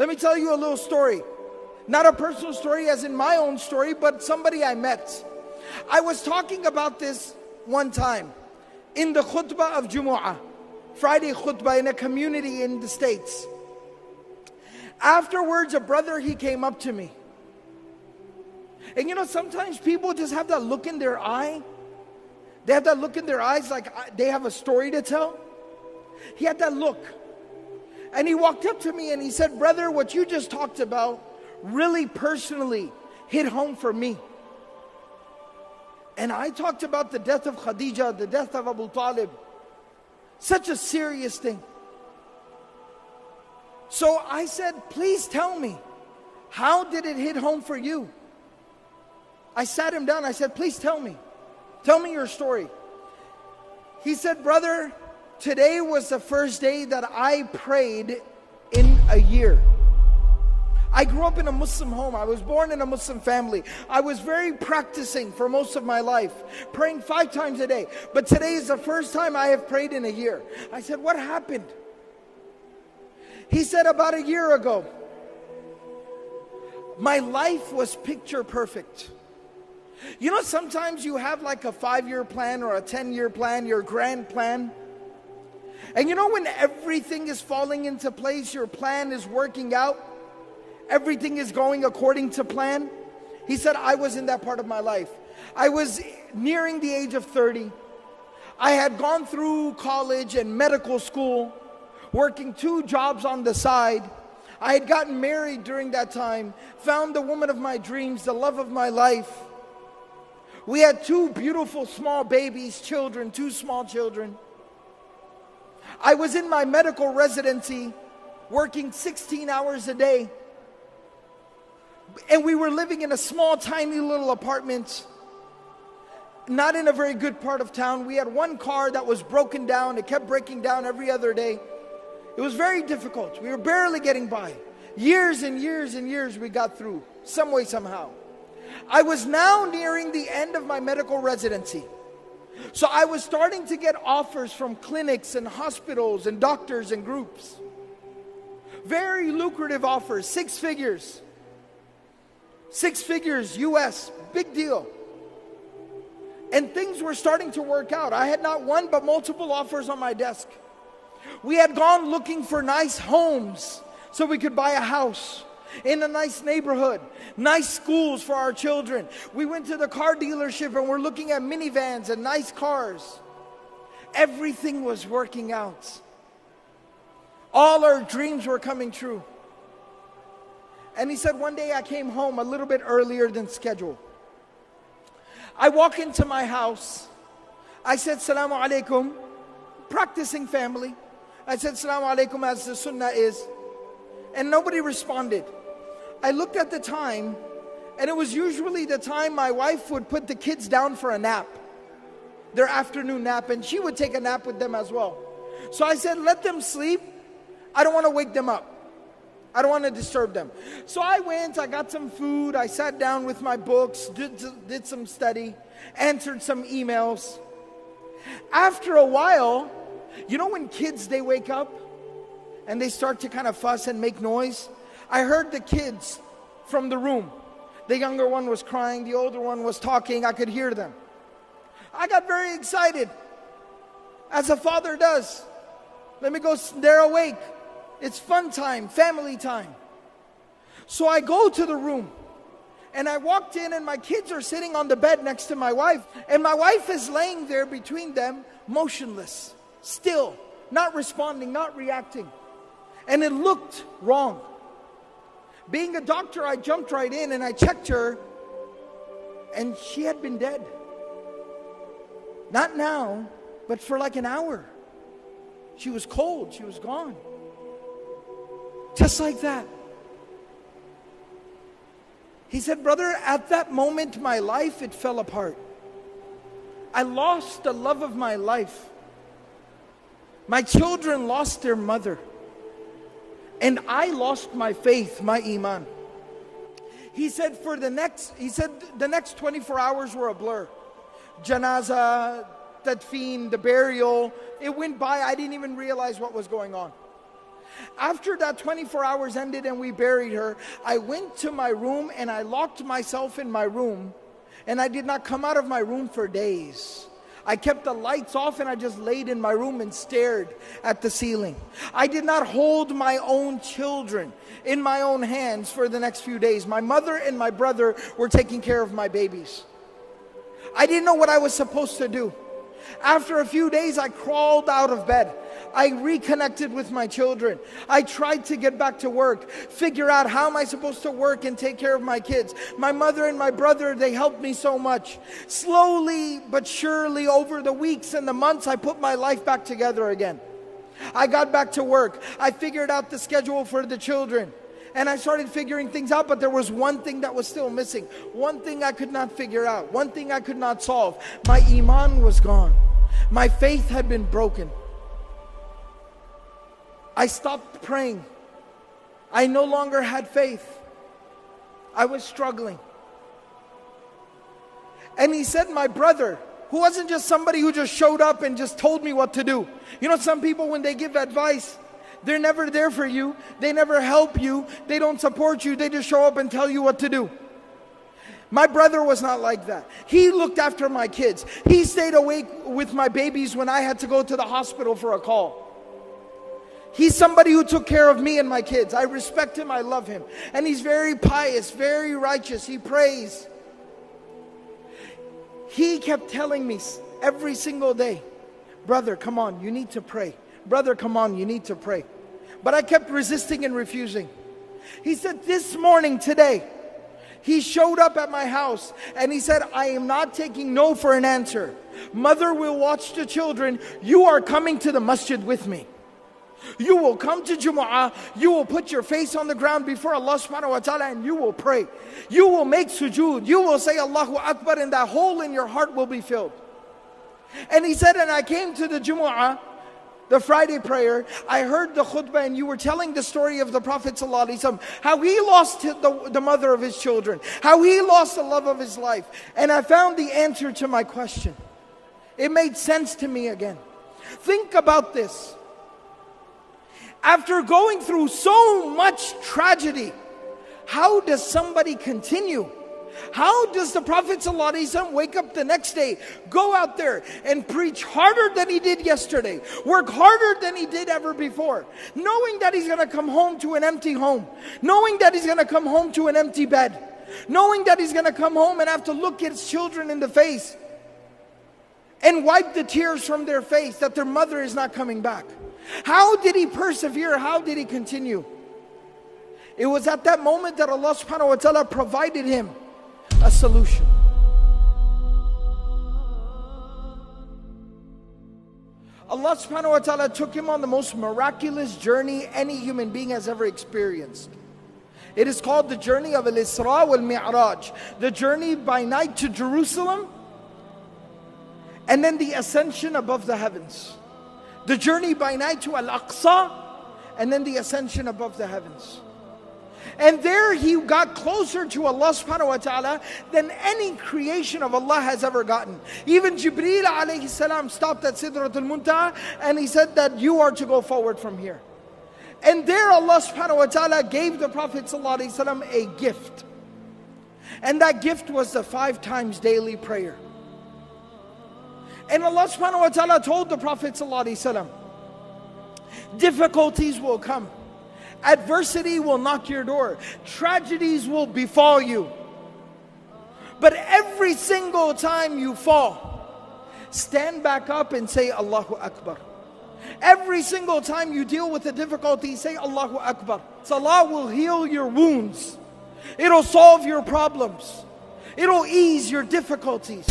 Let me tell you a little story. Not a personal story as in my own story, but somebody I met. I was talking about this one time in the khutbah of Jumu'ah, Friday khutbah in a community in the States. Afterwards, a brother, he came up to me. And you know, sometimes people just have that look in their eye. They have that look in their eyes like they have a story to tell. He had that look. And he walked up to me and he said, brother, what you just talked about really personally hit home for me. And I talked about the death of Khadija, the death of Abu Talib. Such a serious thing. So I said, please tell me, how did it hit home for you? I sat him down, I said, please tell me your story. He said, brother, today was the first day that I prayed in a year. I grew up in a Muslim home. I was born in a Muslim family. I was very practicing for most of my life, praying 5 times a day. But today is the first time I have prayed in a year. I said, what happened? He said, about a year ago, my life was picture perfect. You know, sometimes you have like a 5-year plan or a 10-year plan, your grand plan. And you know, when everything is falling into place, your plan is working out, everything is going according to plan. He said, I was in that part of my life. I was nearing the age of 30. I had gone through college and medical school, working 2 jobs on the side. I had gotten married during that time, found the woman of my dreams, the love of my life. We had 2 beautiful small babies, children, 2 small children. I was in my medical residency, working 16 hours a day. And we were living in a small, tiny little apartment, not in a very good part of town. We had 1 car that was broken down. It kept breaking down every other day. It was very difficult. We were barely getting by. Years and years and years we got through, some way, somehow. I was now nearing the end of my medical residency. So I was starting to get offers from clinics and hospitals and doctors and groups. Very lucrative offers, 6 figures. 6 figures US, big deal. And things were starting to work out. I had not one but multiple offers on my desk. We had gone looking for nice homes so we could buy a house in a nice neighborhood, nice schools for our children. We went to the car dealership and we're looking at minivans and nice cars. Everything was working out. All our dreams were coming true. And he said, one day I came home a little bit earlier than scheduled. I walk into my house. I said, Salamu alaikum, practicing family. I said, Salamu alaikum, as the sunnah is. And nobody responded. I looked at the time, and it was usually the time my wife would put the kids down for a nap, their afternoon nap, and she would take a nap with them as well. So I said, let them sleep. I don't want to wake them up. I don't want to disturb them. So I went, I got some food, I sat down with my books, did some study, answered some emails. After a while, you know when kids, they wake up and they start to kind of fuss and make noise? I heard the kids from the room. The younger one was crying, the older one was talking, I could hear them. I got very excited, as a father does. Let me go, they're awake. It's fun time, family time. So I go to the room, and I walked in, and my kids are sitting on the bed next to my wife, and my wife is laying there between them, motionless, still, not responding, not reacting. And it looked wrong. Being a doctor, I jumped right in and I checked her, and she had been dead. Not now, but for like an hour. She was cold, she was gone. Just like that. He said, brother, at that moment, my life, it fell apart. I lost the love of my life. My children lost their mother. And I lost my faith, my Emaan. He said the next 24 hours were a blur. Janaza, tadfeen, the burial, it went by. I didn't even realize what was going on. After that 24 hours ended and we buried her, I went to my room and I locked myself in my room, and I did not come out of my room for days. I kept the lights off and I just laid in my room and stared at the ceiling. I did not hold my own children in my own hands for the next few days. My mother and my brother were taking care of my babies. I didn't know what I was supposed to do. After a few days, I crawled out of bed. I reconnected with my children. I tried to get back to work, figure out how am I supposed to work and take care of my kids. My mother and my brother, they helped me so much. Slowly but surely, over the weeks and the months, I put my life back together again. I got back to work. I figured out the schedule for the children. And I started figuring things out, but there was one thing that was still missing. One thing I could not figure out. One thing I could not solve. My Emaan was gone. My faith had been broken. I stopped praying. I no longer had faith. I was struggling. And he said, my brother, who wasn't just somebody who just showed up and just told me what to do. You know, some people, when they give advice, they're never there for you. They never help you. They don't support you. They just show up and tell you what to do. My brother was not like that. He looked after my kids. He stayed awake with my babies when I had to go to the hospital for a call. He's somebody who took care of me and my kids. I respect him. I love him. And he's very pious, very righteous. He prays. He kept telling me every single day, brother, come on, you need to pray. Brother, come on, you need to pray. But I kept resisting and refusing. He said, this morning, today, he showed up at my house and he said, I am not taking no for an answer. Mother will watch the children. You are coming to the masjid with me. You will come to Jumu'ah. You will put your face on the ground before Allah subhanahu wa ta'ala and you will pray. You will make sujood. You will say Allahu Akbar and that hole in your heart will be filled. And he said, and I came to the Jumu'ah, the Friday prayer, I heard the khutbah and you were telling the story of the Prophet ﷺ, how he lost the mother of his children, how he lost the love of his life. And I found the answer to my question. It made sense to me again. Think about this. After going through so much tragedy, how does somebody continue? How does the Prophet ﷺ wake up the next day, go out there and preach harder than he did yesterday, work harder than he did ever before, knowing that he's going to come home to an empty home, knowing that he's going to come home to an empty bed, knowing that he's going to come home and have to look his children in the face and wipe the tears from their face that their mother is not coming back? How did he persevere? How did he continue? It was at that moment that Allah subhanahu wa ta'ala provided him a solution. Allah subhanahu wa ta'ala took him on the most miraculous journey any human being has ever experienced. It is called the journey of Al-Isra wal-Mi'raj, the journey by night to Jerusalem, and then the ascension above the heavens. The journey by night to Al-Aqsa, and then the ascension above the heavens. And there he got closer to Allah subhanahu wa ta'ala than any creation of Allah has ever gotten. Even Jibreel alayhi salam stopped at Sidratul Muntaha and he said that you are to go forward from here. And there Allah subhanahu wa ta'ala gave the Prophet sallallahu alaihi wasallam a gift. And that gift was the 5 times daily prayer. And Allah subhanahu wa ta'ala told the Prophet sallallahu alaihi wasallam, difficulties will come. Adversity will knock your door. Tragedies will befall you. But every single time you fall, stand back up and say Allahu Akbar. Every single time you deal with a difficulty, say Allahu Akbar. Salah will heal your wounds. It'll solve your problems. It'll ease your difficulties.